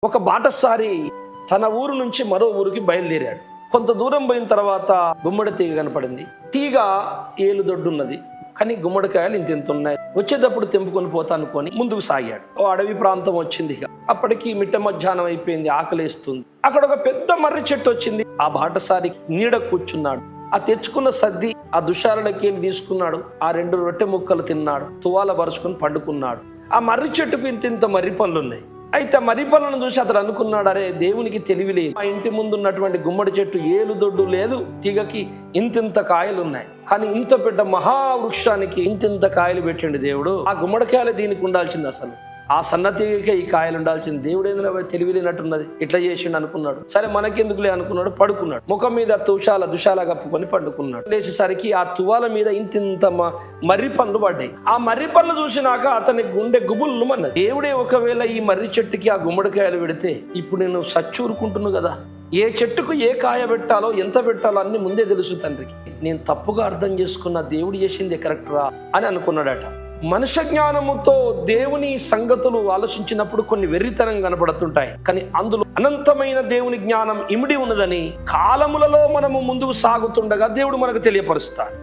ఒక బాటసారి తన ఊరు నుంచి మరో ఊరికి బయలుదేరాడు. కొంత దూరం పోయిన తర్వాత గుమ్మడి తీగ కనపడింది. తీగ ఏలుదొడ్డున్నది, కానీ గుమ్మడికాయలు ఇంత ఉన్నాయి. వచ్చేటప్పుడు తెంపుకొని పోతా అనుకొని ముందుకు సాగాడు. ఓ అడవి ప్రాంతం వచ్చింది. అప్పటికి మిట్ట మధ్యాహ్నం అయిపోయింది, ఆకలేస్తుంది. అక్కడ ఒక పెద్ద మర్రి చెట్టు వచ్చింది. ఆ బాటసారి నీడ కూర్చున్నాడు. ఆ తెచ్చుకున్న సద్ది ఆ దుషాలకి వెళ్ళి తీసుకున్నాడు. ఆ 2 రొట్టె ముక్కలు తిన్నాడు. తువాల పరుచుకొని పండుకున్నాడు. ఆ మర్రి చెట్టుకు ఇంత మర్రి పండ్లు ఉన్నాయి. అయితే మర్రి పళ్ళను చూసి అతడు అనుకున్నాడు, అరే దేవునికి తెలివి లేదు. మా ఇంటి ముందు ఉన్నటువంటి గుమ్మడి చెట్టు ఏలుదొడ్డు లేదు, తీగకి ఇంతింత కాయలు ఉన్నాయి, కానీ ఇంత పెద్ద మహావృక్షానికి ఇంతింత కాయలు పెట్టండి దేవుడు. ఆ గుమ్మడికాయలు దీనికి ఉండాల్సింది, అసలు ఆ సన్నతీగకే ఈ కాయలు ఉండాల్సింది. దేవుడు ఏదైనా తెలివి లేనట్టున్నది, ఇట్లా చేసిండు అనుకున్నాడు. సరే మనకెందుకులే అనుకున్నాడు, పడుకున్నాడు. ముఖం మీద దుషాల కప్పుకొని పండుకున్నాడు. లేచేసరికి ఆ తువాల మీద ఇంతింత మర్రి పండ్లు పడ్డాయి. ఆ మర్రి పండ్లు చూసినాక అతని గుండె గుబుల్లు అన్నది. దేవుడే ఒకవేళ ఈ మర్రి చెట్టుకి ఆ గుమ్మడికాయలు పెడితే ఇప్పుడు నేను సచ్చూరుకుంటున్నాను కదా. ఏ చెట్టుకు ఏ కాయ పెట్టాలో ఎంత పెట్టాలో అన్ని ముందే తెలుసు తండ్రికి. నేను తప్పుగా అర్థం చేసుకున్న, దేవుడు చేసింది కరెక్ట్ రా అని అనుకున్నాడట. మనుష్య జ్ఞానముతో దేవుని సంగతులు ఆలోచించినప్పుడు కొన్ని వెర్రితనం కనబడుతుంటాయి, కానీ అందులో అనంతమైన దేవుని జ్ఞానం ఇమిడి ఉన్నదని కాలములలో మనము ముందుకు సాగుతుండగా దేవుడు మనకు తెలియపరుస్తాడు.